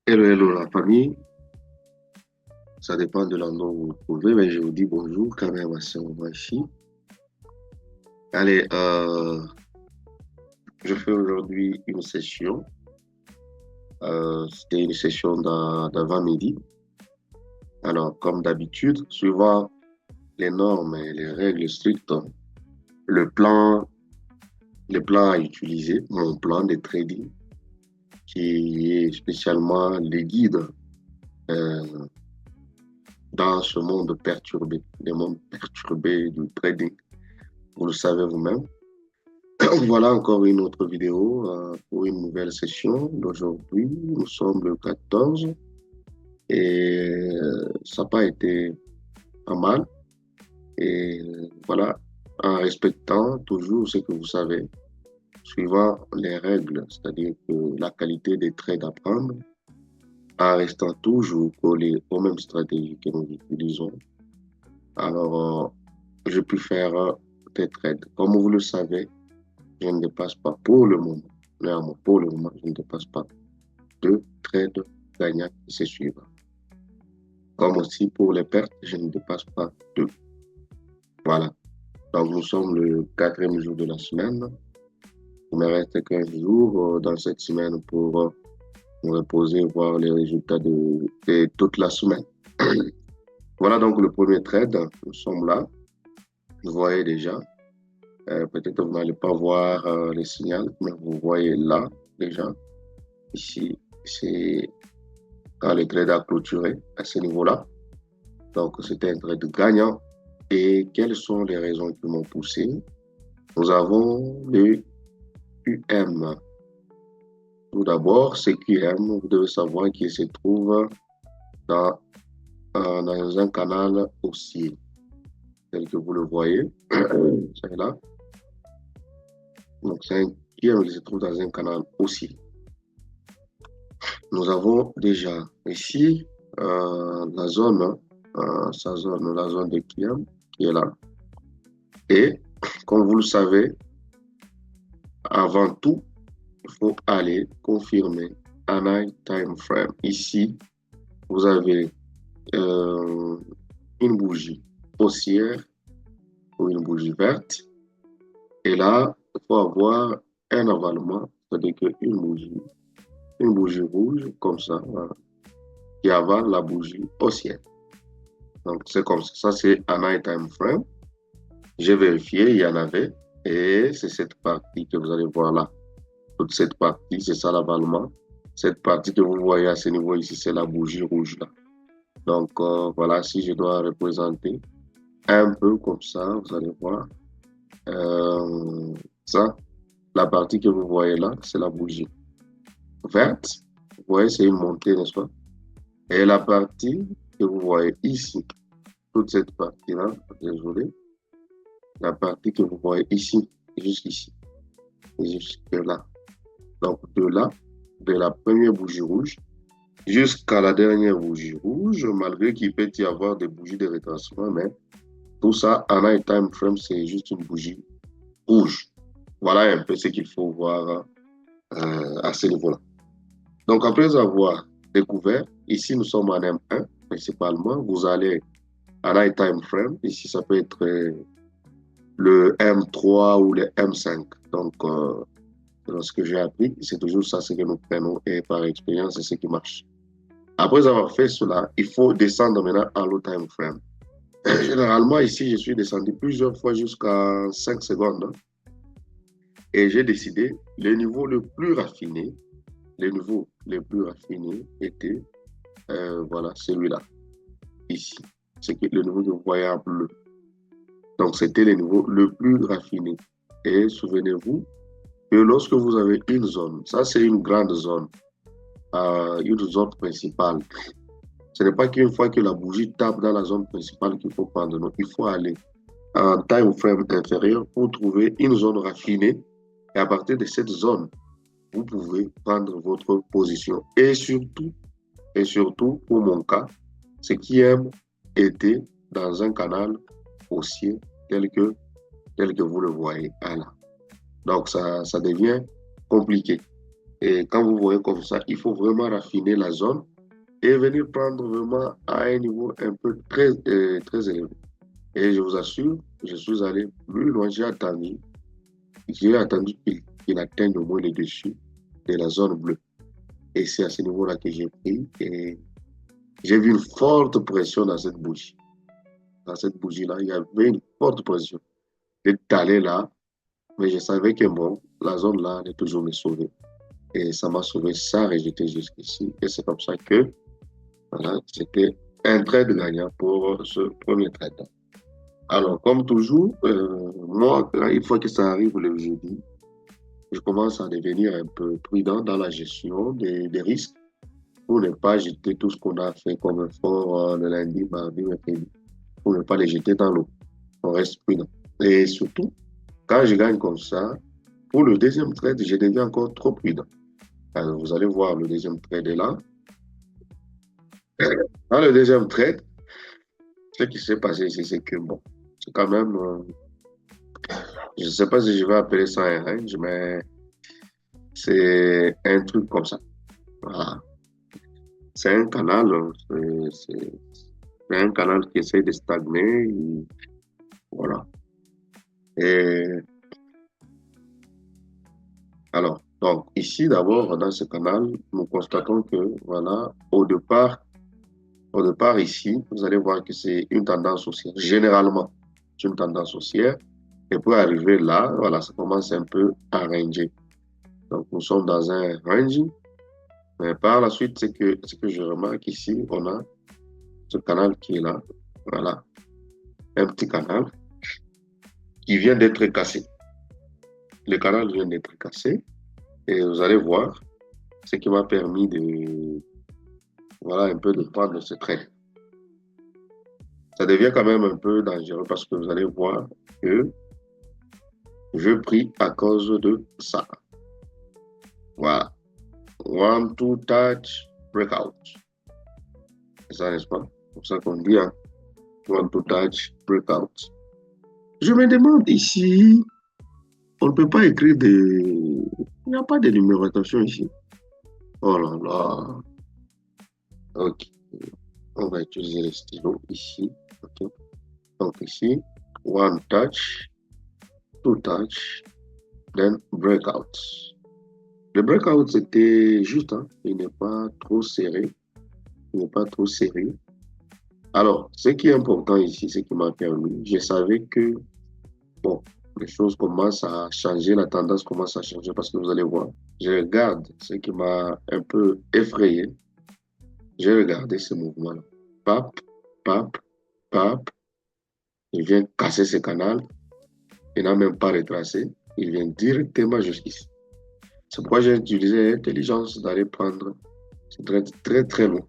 Hello, hello la famille, ça dépend de l'endroit où vous vous trouvez, mais je vous dis bonjour quand même à ce moment-ci. Allez, je fais aujourd'hui une session, c'était une session d'avant-midi. Alors, comme d'habitude, suivant les normes et les règles strictes, le plan, le plan à utiliser, mon plan de trading, qui est spécialement les guides euh, dans ce monde perturbé, le monde perturbé du trading. Vous le savez vous-même. Voilà encore une autre vidéo pour une nouvelle session d'aujourd'hui. Nous sommes le 14 et ça n'a pas été pas mal. Et voilà, en respectant toujours ce que vous savez, suivant les règles, c'est-à-dire que la qualité des trades à prendre, en restant toujours collé aux mêmes stratégies que nous utilisons. Alors, je peux faire des trades. Comme vous le savez, je ne dépasse pas pour le moment. Néanmoins, pour le moment, je ne dépasse pas deux trades gagnants qui se suivent. Comme aussi pour les pertes, je ne dépasse pas deux. Voilà. Donc, nous sommes le quatrième jour de la semaine. Il me reste 15 jours dans cette semaine pour me reposer et voir les résultats de toute la semaine. Voilà donc le premier trade. Nous sommes là. Vous voyez déjà. Peut-être que vous n'allez pas voir les signaux, mais vous voyez là déjà. Ici, c'est quand le trade a clôturé à ce niveau-là. Donc, c'était un trade gagnant. Et quelles sont les raisons qui m'ont poussé? Nous avons le QM. Tout d'abord, ce QM, vous devez savoir qu'il se trouve dans, dans un canal haussier, tel que vous le voyez. C'est là. Donc, c'est un QM qui se trouve dans un canal haussier. Nous avons déjà ici la zone, la zone de QM qui est là. Et comme vous le savez, avant tout, il faut aller confirmer un high time frame. Ici, vous avez une bougie haussière ou une bougie verte. Et là, il faut avoir un avalement, c'est-à-dire une bougie rouge comme ça, voilà, qui avale la bougie haussière. Donc, c'est comme ça. Ça, c'est un high time frame. J'ai vérifié, il y en avait. Et c'est cette partie que vous allez voir là. Toute cette partie, c'est ça l'avalement. Cette partie que vous voyez à ce niveau ici, c'est la bougie rouge là. Donc, voilà, si je dois représenter un peu comme ça, vous allez voir. Ça, la partie que vous voyez là, c'est la bougie verte. Vous voyez, c'est une montée, n'est-ce pas? Et la partie que vous voyez ici, toute cette partie-là, désolé, la partie que vous voyez ici, jusqu'ici, jusque là. Donc, de la première bougie rouge jusqu'à la dernière bougie rouge, malgré qu'il peut y avoir des bougies de retracement, mais tout ça, en high time frame, c'est juste une bougie rouge. Voilà un peu ce qu'il faut voir à ce niveau-là. Donc, après avoir découvert, ici, nous sommes en M1 principalement. Vous allez en high time frame. Ici, ça peut être le M3 ou le M5. Donc, ce que j'ai appris, c'est toujours ça, ce que nous prenons et par expérience, c'est ce qui marche. Après avoir fait cela, il faut descendre maintenant en low time frame. Généralement, ici, je suis descendu plusieurs fois jusqu'à 5 secondes. Et j'ai décidé, le niveau le plus raffiné, le niveau le plus raffiné était, voilà, celui-là, ici. C'est le niveau que vous voyez en bleu. Donc, c'était le niveau le plus raffiné. Et souvenez-vous que lorsque vous avez une zone, ça c'est une grande zone, une zone principale. Ce n'est pas qu'une fois que la bougie tape dans la zone principale qu'il faut prendre. Donc, il faut aller en time frame inférieur pour trouver une zone raffinée. Et à partir de cette zone, vous pouvez prendre votre position. Et surtout pour mon cas, ce qui aime était dans un canal haussier tel que vous le voyez là. Donc, ça devient compliqué. Et quand vous voyez comme ça, il faut vraiment raffiner la zone et venir prendre vraiment à un niveau un peu très élevé. Et je vous assure, je suis allé plus loin, j'ai attendu qu'il atteigne au moins le dessus de la zone bleue. Et c'est à ce niveau-là que j'ai pris et j'ai vu une forte pression dans cette bougie. Dans cette bougie-là, il y avait une forte pression. J'étais allé là, mais je savais que bon, la zone là allait toujours me sauver. Et ça m'a sauvé sans rejeter jusqu'ici. Et c'est comme ça que, voilà, c'était un trade gagnant pour ce premier trade. Alors, comme toujours, moi, une fois que ça arrive le jeudi, je commence à devenir un peu prudent dans la gestion des risques pour ne pas jeter tout ce qu'on a fait comme effort le lundi, mardi, mercredi, pour ne pas les jeter dans l'eau. On reste prudent. Et surtout, quand je gagne comme ça, pour le deuxième trade, je deviens encore trop prudent. Alors, vous allez voir, le deuxième trade est là. Dans le deuxième trade, ce qui s'est passé ici, c'est que bon, c'est quand même, je ne sais pas si je vais appeler ça un range, mais c'est un truc comme ça. Voilà. C'est un canal, c'est un canal qui essaie de stagner. Voilà. Et alors, donc ici d'abord, dans ce canal, nous constatons que, voilà, au départ ici, vous allez voir que c'est une tendance haussière. Généralement, c'est une tendance haussière. Et pour arriver là, voilà, ça commence un peu à ranger. Donc, nous sommes dans un range. Mais par la suite, ce que je remarque ici, on a ce canal qui est là. Voilà. Un petit canal qui vient d'être cassé. Le canal vient d'être cassé. Et vous allez voir ce qui m'a permis de, voilà, un peu de prendre ce trade. Ça devient quand même un peu dangereux parce que vous allez voir que je prie à cause de ça. Voilà. One, two, touch, breakout. C'est ça, n'est-ce pas? C'est pour ça qu'on dit, hein? One, two, touch, breakout. Je me demande ici, on ne peut pas écrire des... Il n'y a pas de numérotation ici. Oh là là. Ok. On va utiliser les stylos ici. Ok. Donc ici, one touch, two touch, then breakout. Le breakout, c'était juste, hein? Il n'est pas trop serré. Il n'est pas trop serré. Alors, ce qui est important ici, ce qui m'a permis, je savais que, bon, les choses commencent à changer, la tendance commence à changer parce que vous allez voir, je regarde ce qui m'a un peu effrayé. J'ai regardé ce mouvement-là. Pap, pap, pap. Il vient casser ce canal. Il n'a même pas retracé. Il vient directement jusqu'ici. C'est pourquoi j'ai utilisé l'intelligence d'aller prendre ce trade très très long.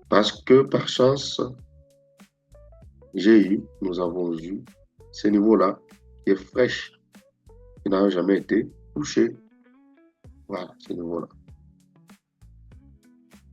Parce que par chance, nous avons eu ce niveau-là qui est fraîche, qui n'a jamais été touché. Voilà, ce niveau-là.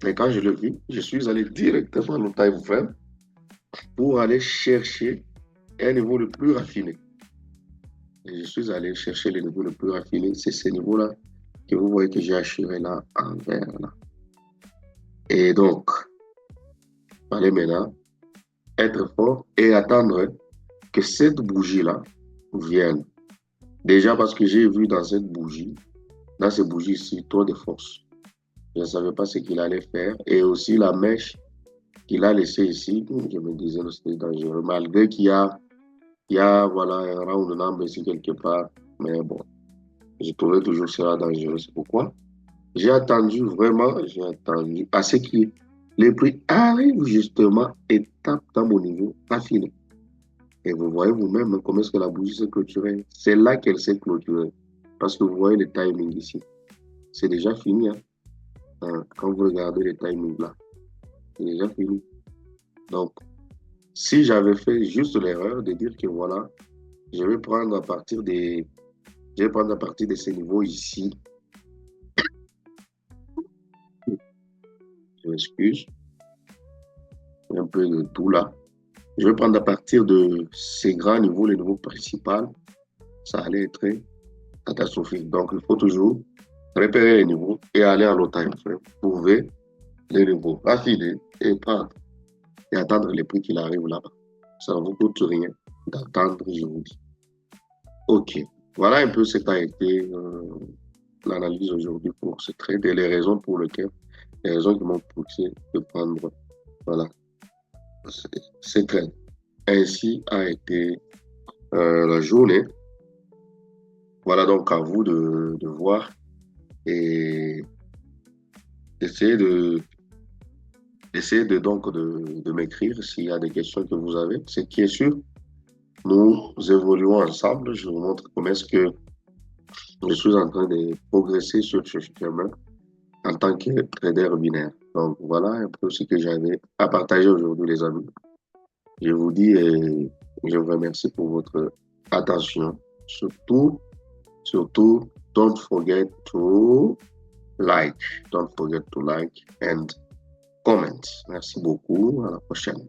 Et quand je le vis, je suis allé directement au time frame pour aller chercher un niveau le plus raffiné. Et je suis allé chercher le niveau le plus raffiné. C'est ce niveau-là que vous voyez que j'ai assuré là en vert. Là. Et donc, il fallait maintenant être fort et attendre que cette bougie-là vienne. Déjà parce que j'ai vu dans cette bougie ici, trop de force. Je ne savais pas ce qu'il allait faire. Et aussi la mèche qu'il a laissée ici, je me disais que c'était dangereux. Malgré qu'il y a voilà, un round number ici quelque part. Mais bon, je trouvais toujours cela dangereux. C'est pourquoi j'ai attendu vraiment, j'ai attendu à ce que les prix arrivent justement et tapent dans mon niveau affiné. Et vous voyez vous-même comment est-ce que la bougie s'est clôturée. C'est là qu'elle s'est clôturée. Parce que vous voyez le timing ici. C'est déjà fini. Quand vous regardez le timing là, c'est déjà fini. Donc, si j'avais fait juste l'erreur de dire que voilà, je vais prendre à partir de ces niveaux ici. Je m'excuse. Un peu de tout là. Je vais prendre à partir de ces grands niveaux, les niveaux principaux. Ça allait être catastrophique. Donc, il faut toujours repérer les niveaux et aller en low time frame, trouver les niveaux, affiner et prendre et attendre les prix qu'il arrive là-bas. Ça ne vous coûte rien d'attendre, je vous dis. OK. Voilà un peu ce qu'a été l'analyse aujourd'hui pour ce trade et les raisons pour lesquelles, les raisons qui m'ont poussé de prendre, voilà, ce trade. Ainsi a été la journée. Voilà donc à vous de voir et d'essayer de m'écrire s'il y a des questions que vous avez. Ce qui est sûr, nous évoluons ensemble. Je vous montre comment est-ce que je suis en train de progresser sur ce chemin en tant que trader binaire. Donc voilà un peu ce que j'avais à partager aujourd'hui, les amis. Je vous dis et je vous remercie pour votre attention. Surtout, don't forget to like. Don't forget to like and comment. Merci beaucoup. À la prochaine.